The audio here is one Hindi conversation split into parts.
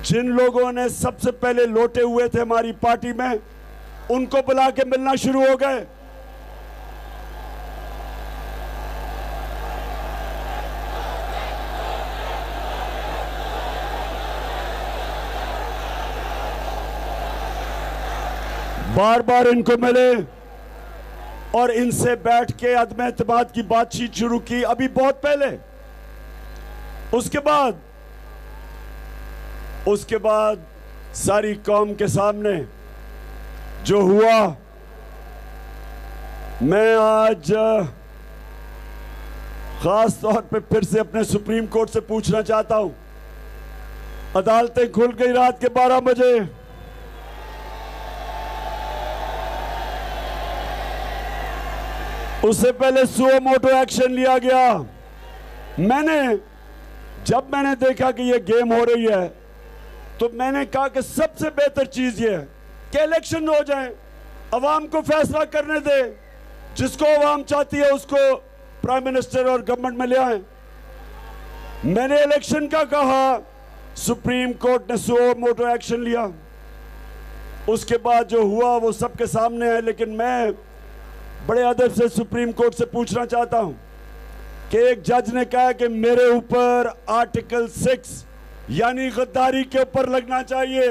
जिन लोगों ने सबसे पहले लौटे हुए थे हमारी पार्टी में, उनको बुला के मिलना शुरू हो गए। बार बार इनको मिले और इनसे बैठ के अदम एतमाद की बातचीत शुरू की, अभी बहुत पहले। उसके बाद सारी कौम के सामने जो हुआ, मैं आज खास तौर पे फिर से अपने सुप्रीम कोर्ट से पूछना चाहता हूं। अदालतें खुल गई रात के 12 बजे। उससे पहले सुओ मोटो एक्शन लिया गया। जब मैंने देखा कि ये गेम हो रही है, तो मैंने कहा कि सबसे बेहतर चीज ये है कि इलेक्शन हो जाए, अवाम को फैसला करने दे, जिसको अवाम चाहती है उसको प्राइम मिनिस्टर और गवर्नमेंट में ले आए। मैंने इलेक्शन का कहा, सुप्रीम कोर्ट ने सुओ मोटो एक्शन लिया। उसके बाद जो हुआ वो सबके सामने है, लेकिन मैं बड़े अदब से सुप्रीम कोर्ट से पूछना चाहता हूं कि एक जज ने कहा कि मेरे ऊपर आर्टिकल 6 यानी गद्दारी के ऊपर लगना चाहिए।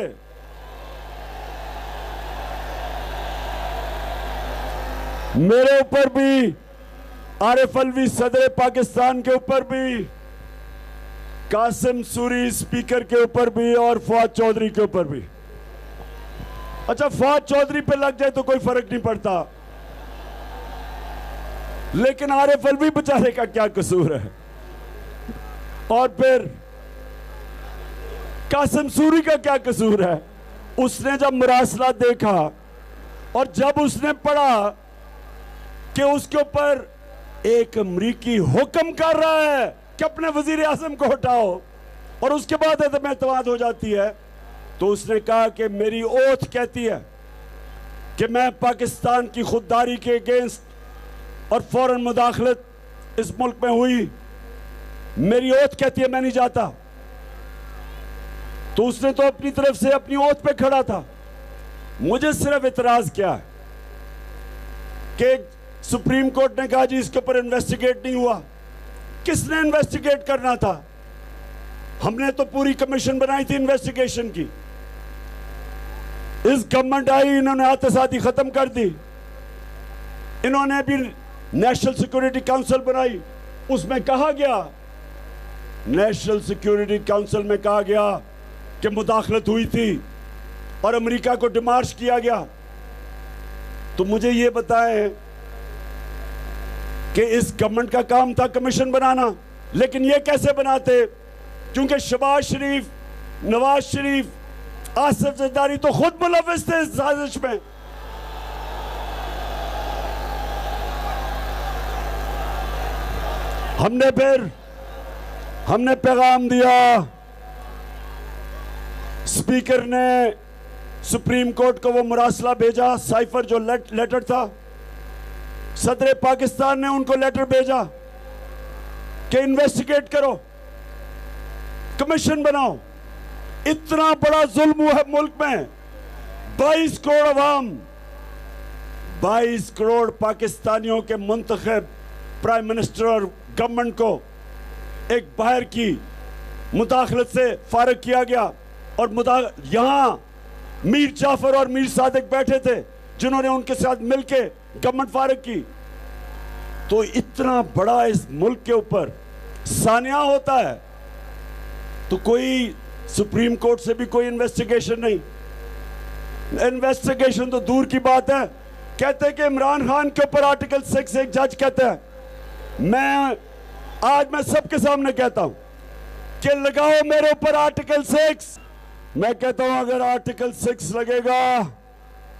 मेरे ऊपर भी, आरिफ अलवी सदर पाकिस्तान के ऊपर भी, कासिम सूरी स्पीकर के ऊपर भी और फवाद चौधरी के ऊपर भी। अच्छा, फवाद चौधरी पे लग जाए तो कोई फर्क नहीं पड़ता, लेकिन आरिफ अलवी बेचारे का क्या कसूर है? और फिर कासिम सूरी का क्या कसूर है? उसने जब मुरासला देखा और जब उसने पढ़ा कि उसके ऊपर एक अमरीकी हुक्म कर रहा है कि अपने वजीर आजम को हटाओ, और उसके बाद अदम एतमाद हो जाती है, तो उसने कहा कि मेरी ओथ कहती है कि मैं पाकिस्तान की खुददारी के अगेंस्ट और फौरन मुदाखलत इस मुल्क में हुई, मेरी ओथ कहती है मैं नहीं जाता। तो उसने तो अपनी तरफ से अपनी ओथ पे खड़ा था। मुझे सिर्फ इतराज क्या है कि सुप्रीम कोर्ट ने कहा जी इसके ऊपर इन्वेस्टिगेट नहीं हुआ। किसने इन्वेस्टिगेट करना था? हमने तो पूरी कमीशन बनाई थी इन्वेस्टिगेशन की। इस गवर्नमेंट आई, इन्होंने आतसादी खत्म कर दी। इन्होंने भी नेशनल सिक्योरिटी काउंसिल बनाई, उसमें कहा गया, नेशनल सिक्योरिटी काउंसिल में कहा गया कि मुदाखलत हुई थी और अमेरिका को डिमार्श किया गया। तो मुझे ये बताएं कि इस गवर्नमेंट का काम था कमीशन बनाना, लेकिन ये कैसे बनाते? क्योंकि शहबाज शरीफ, नवाज शरीफ, आसिफ जरदारी तो खुद मुलव्विस थे इस साजिश में। हमने पैगाम दिया, स्पीकर ने सुप्रीम कोर्ट को वो मुरासला भेजा, साइफर जो लेटर था, सदर पाकिस्तान ने उनको लेटर भेजा कि इन्वेस्टिगेट करो, कमीशन बनाओ। इतना बड़ा जुल्म है मुल्क में। 22 करोड़ अवाम, 22 करोड़ पाकिस्तानियों के मुंतखब प्राइम मिनिस्टर और गवर्नमेंट को एक बाहर की मुदाखलत से फारिग किया गया। और यहां मीर जाफर और मीर सादिक बैठे थे जिन्होंने उनके साथ मिलकर गवर्नमेंट फारिग की। तो इतना बड़ा इस मुल्क के ऊपर सानिया होता है, तो कोई सुप्रीम कोर्ट से भी कोई इन्वेस्टिगेशन नहीं। इन्वेस्टिगेशन तो दूर की बात है। कहते हैं कि इमरान खान के ऊपर आर्टिकल 6, एक जज कहता है, मैं सबके सामने कहता हूं कि लगाओ मेरे ऊपर आर्टिकल 6। मैं कहता हूं अगर आर्टिकल 6 लगेगा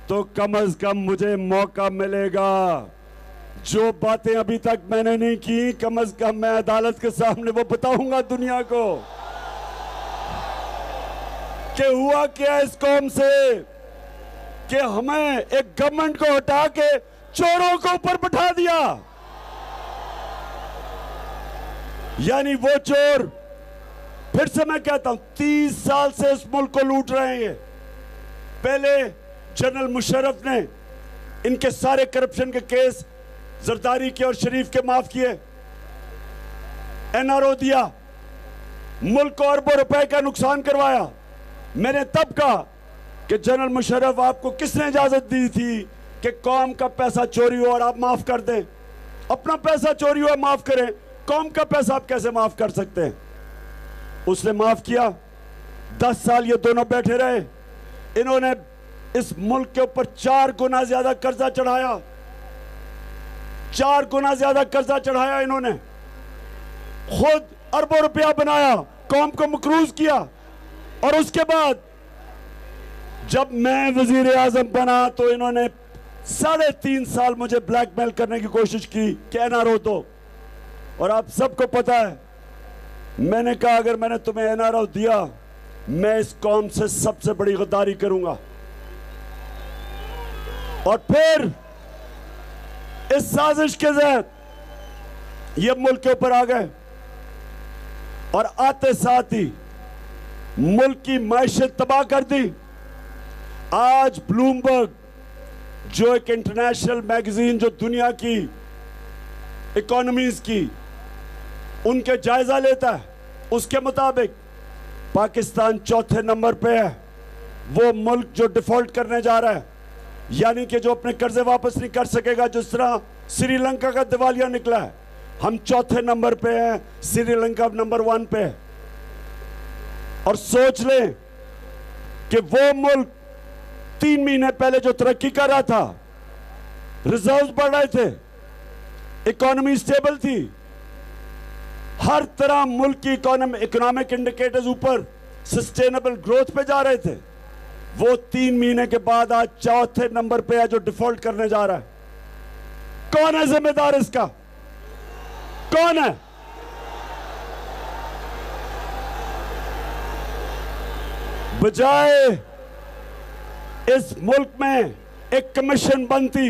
तो कम अज कम मुझे मौका मिलेगा। जो बातें अभी तक मैंने नहीं की, कम अज कम मैं अदालत के सामने वो बताऊंगा दुनिया को कि हुआ क्या इस कौम से कि हमें एक गवर्नमेंट को हटा के चोरों को ऊपर बैठा दिया। यानी वो चोर फिर से मैं कहता हूं 30 साल से इस मुल्क को लूट रहे हैं ये। पहले जनरल मुशर्रफ ने इनके सारे करप्शन के केस जरदारी के और शरीफ के माफ किए, एनआरओ दिया, मुल्क को अरबों रुपए का नुकसान करवाया। मैंने तब कहा कि जनरल मुशर्रफ आपको किसने इजाजत दी थी कि कौम का पैसा चोरी हो और आप माफ कर दें? अपना पैसा चोरी हुआ माफ करें, कौम का पैसा आप कैसे माफ कर सकते हैं? उसने माफ किया। 10 साल ये दोनों बैठे रहे। इन्होंने इस मुल्क के ऊपर 4 गुना ज्यादा कर्जा चढ़ाया, 4 गुना ज्यादा कर्जा चढ़ाया। इन्होंने खुद अरबों रुपया बनाया, कौम को मकरूज किया। और उसके बाद जब मैं वजीर आजम बना तो इन्होंने 3.5 साल मुझे ब्लैकमेल करने की कोशिश की कि एनआरओ दो। और आप सबको पता है, मैंने कहा अगर मैंने तुम्हें एनआरओ दिया, मैं इस कौम से सबसे बड़ी गद्दारी करूंगा। और फिर इस साजिश के तहत ये मुल्क के ऊपर आ गए और आते साथ ही मुल्क की मैशत तबाह कर दी। आज ब्लूमबर्ग, जो एक इंटरनेशनल मैगजीन जो दुनिया की इकोनॉमीज की उनके जायजा लेता है, उसके मुताबिक पाकिस्तान 4थे नंबर पे है। वो मुल्क जो डिफॉल्ट करने जा रहा है, यानी कि जो अपने कर्जे वापस नहीं कर सकेगा, जिस तरह श्रीलंका का दिवालिया निकला है। हम 4थे नंबर पे हैं, श्रीलंका नंबर 1 पे है। और सोच लें कि वो मुल्क 3 महीने पहले जो तरक्की कर रहा था, रिजर्व्स बढ़ रहे थे, इकोनॉमी स्टेबल थी, हर तरह मुल्क की इकोनॉमिक इंडिकेटर्स ऊपर सस्टेनेबल ग्रोथ पे जा रहे थे, वो 3 महीने के बाद आज 4थे नंबर पे है जो डिफॉल्ट करने जा रहा है। कौन है जिम्मेदार इसका? कौन है? बजाय इस मुल्क में एक कमीशन बनती